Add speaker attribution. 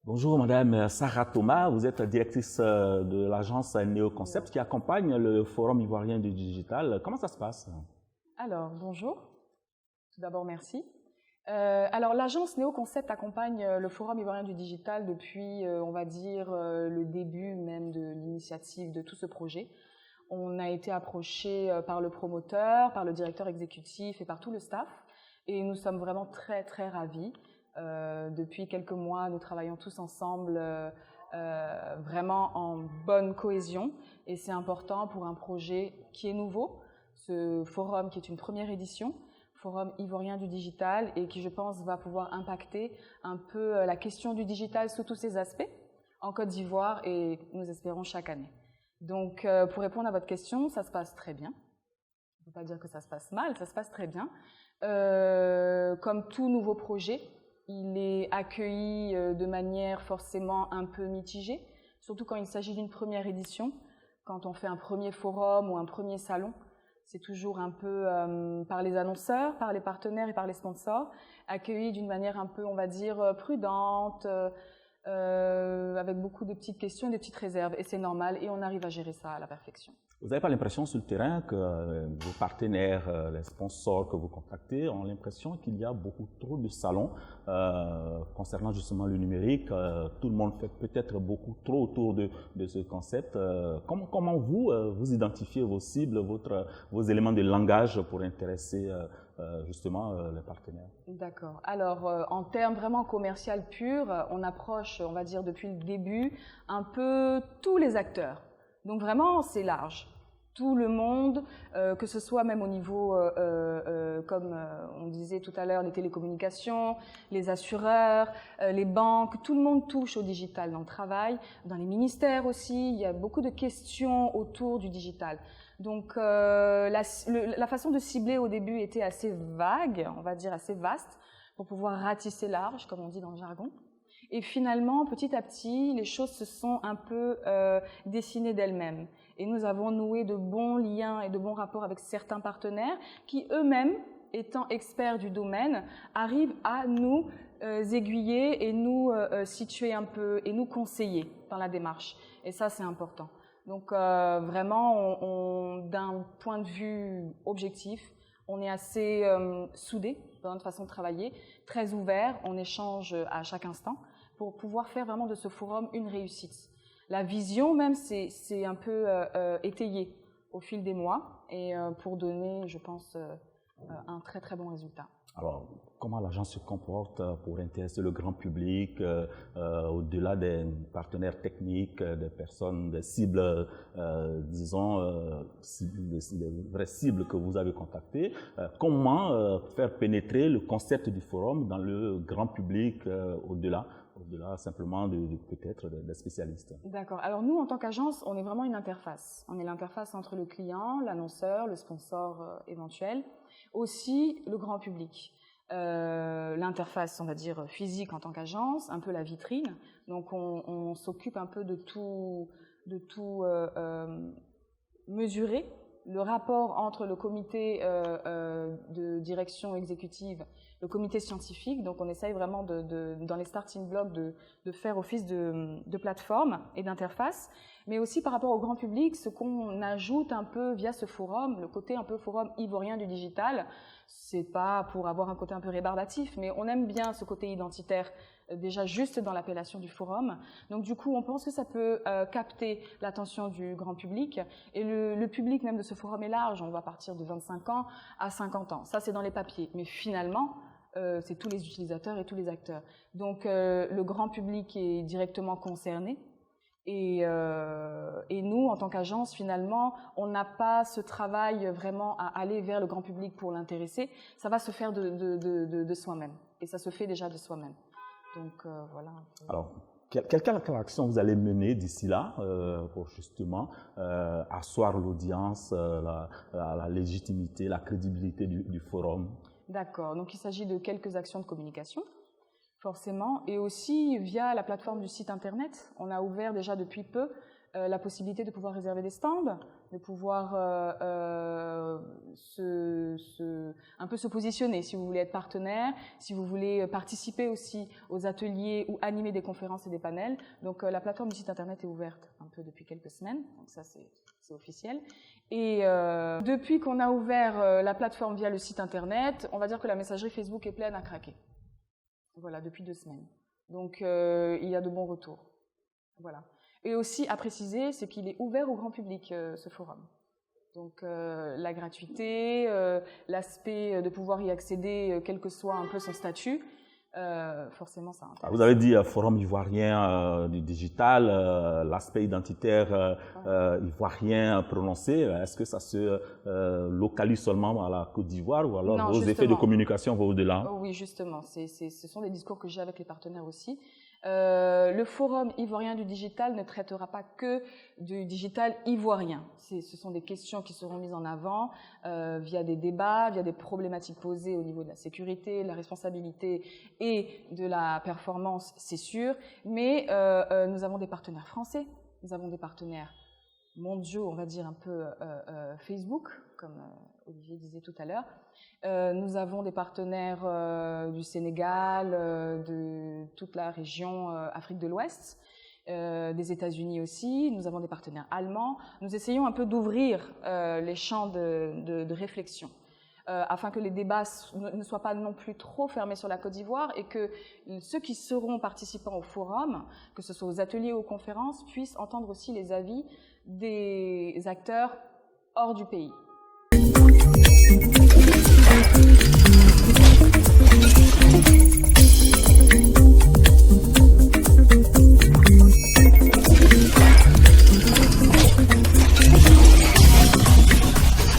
Speaker 1: Bonjour Madame Sarah Thomas, vous êtes directrice de l'agence Néoconcept qui accompagne le Forum ivoirien du digital. Comment ça se passe?
Speaker 2: Alors, bonjour. Tout d'abord, merci. L'agence Néoconcept accompagne le Forum ivoirien du digital depuis, on va dire, le début même de l'initiative de tout ce projet. On a été approché par le promoteur, par le directeur exécutif et par tout le staff. Et nous sommes vraiment très, très ravis. Depuis quelques mois, nous travaillons tous ensemble vraiment en bonne cohésion. Et c'est important pour un projet qui est nouveau, ce forum qui est une première édition, Forum ivoirien du digital, et qui, je pense, va pouvoir impacter un peu la question du digital sous tous ses aspects en Côte d'Ivoire et nous espérons chaque année. Donc, pour répondre à votre question, ça se passe très bien. On ne peut pas dire que ça se passe mal, ça se passe très bien. Comme tout nouveau projet, il est accueilli de manière forcément un peu mitigée, surtout quand il s'agit d'une première édition. Quand on fait un premier forum ou un premier salon, c'est toujours un peu par les annonceurs, par les partenaires et par les sponsors, accueilli d'une manière un peu, on va dire, prudente, avec beaucoup de petites questions et de petites réserves. Et c'est normal et on arrive à gérer ça à la perfection.
Speaker 1: Vous n'avez pas l'impression sur le terrain que vos partenaires, les sponsors que vous contactez ont l'impression qu'il y a beaucoup trop de salons concernant justement le numérique. Tout le monde fait peut-être beaucoup trop autour de ce concept. Comment vous identifiez vos cibles, vos éléments de langage pour intéresser justement les partenaires?
Speaker 2: D'accord. Alors, en termes vraiment commercial pur, on approche, on va dire depuis le début, un peu tous les acteurs. Donc vraiment, c'est large. Tout le monde, que ce soit même au niveau, comme on disait tout à l'heure, les télécommunications, les assureurs, les banques, tout le monde touche au digital dans le travail, dans les ministères aussi. Il y a beaucoup de questions autour du digital. Donc la façon de cibler au début était assez vague, on va dire assez vaste, pour pouvoir ratisser large, comme on dit dans le jargon. Et finalement, petit à petit, les choses se sont un peu dessinées d'elles-mêmes. Et nous avons noué de bons liens et de bons rapports avec certains partenaires qui eux-mêmes, étant experts du domaine, arrivent à nous aiguiller et nous situer un peu et nous conseiller dans la démarche. Et ça, c'est important. Donc vraiment, d'un point de vue objectif, on est assez soudés dans notre façon de travailler, très ouverts, on échange à chaque instant pour pouvoir faire vraiment de ce forum une réussite. La vision même, c'est un peu étayé au fil des mois et pour donner, je pense, un très très bon résultat.
Speaker 1: Alors, comment l'agence se comporte pour intéresser le grand public, au-delà des partenaires techniques, des personnes, des cibles, disons, des vraies cibles que vous avez contactées? Comment faire pénétrer le concept du forum dans le grand public, au-delà simplement peut-être des spécialistes?
Speaker 2: D'accord. Alors nous, en tant qu'agence, on est vraiment une interface. On est l'interface entre le client, l'annonceur, le sponsor éventuel, aussi le grand public. L'interface, on va dire, physique en tant qu'agence, un peu la vitrine. Donc on s'occupe un peu de tout mesurer. Le rapport entre le comité de direction exécutive, le comité scientifique, donc on essaye vraiment dans les starting blocks de faire office de plateforme et d'interface, mais aussi par rapport au grand public, ce qu'on ajoute un peu via ce forum, le côté un peu forum ivoirien du digital, c'est pas pour avoir un côté un peu rébarbatif, mais on aime bien ce côté identitaire déjà juste dans l'appellation du forum. Donc du coup, on pense que ça peut capter l'attention du grand public et le public même de ce forum est large. On va partir de 25 ans à 50 ans. Ça, c'est dans les papiers. Mais finalement, c'est tous les utilisateurs et tous les acteurs. Donc le grand public est directement concerné. Et nous, en tant qu'agence, finalement, on n'a pas ce travail vraiment à aller vers le grand public pour l'intéresser. Ça va se faire de soi-même. Et ça se fait déjà de soi-même. Donc voilà.
Speaker 1: Alors, quelle action vous allez mener d'ici là pour justement asseoir l'audience, la légitimité, la crédibilité du forum?
Speaker 2: D'accord. Donc il s'agit de quelques actions de communication, forcément, et aussi via la plateforme du site internet. On a ouvert déjà depuis peu la possibilité de pouvoir réserver des stands, de pouvoir un peu se positionner si vous voulez être partenaire, si vous voulez participer aussi aux ateliers ou animer des conférences et des panels. Donc la plateforme du site internet est ouverte un peu depuis quelques semaines, donc ça c'est officiel. Et depuis qu'on a ouvert la plateforme via le site internet, on va dire que la messagerie Facebook est pleine à craquer. Voilà, depuis 2 semaines. Donc il y a de bons retours. Voilà. Et aussi, à préciser, c'est qu'il est ouvert au grand public, ce forum. Donc, la gratuité, l'aspect de pouvoir y accéder, quel que soit un peu son statut, forcément, ça intéresse.
Speaker 1: Vous avez dit forum ivoirien du digital, l'aspect identitaire ivoirien prononcé. Est-ce que ça se localise seulement à la Côte d'Ivoire ou alors vos effets de communication vont au-delà?
Speaker 2: Oui, justement. Ce sont des discours que j'ai avec les partenaires aussi. Le forum ivoirien du digital ne traitera pas que du digital ivoirien. Ce sont des questions qui seront mises en avant via des débats, via des problématiques posées au niveau de la sécurité, de la responsabilité et de la performance, c'est sûr. Mais nous avons des partenaires français, nous avons des partenaires mondiaux, on va dire un peu Facebook, comme Olivier disait tout à l'heure. Nous avons des partenaires du Sénégal, de toute la région Afrique de l'Ouest, des États-Unis aussi. Nous avons des partenaires allemands. Nous essayons un peu d'ouvrir les champs de réflexion afin que les débats ne soient pas non plus trop fermés sur la Côte d'Ivoire et que ceux qui seront participants au forum, que ce soit aux ateliers ou aux conférences, puissent entendre aussi les avis des acteurs hors du pays.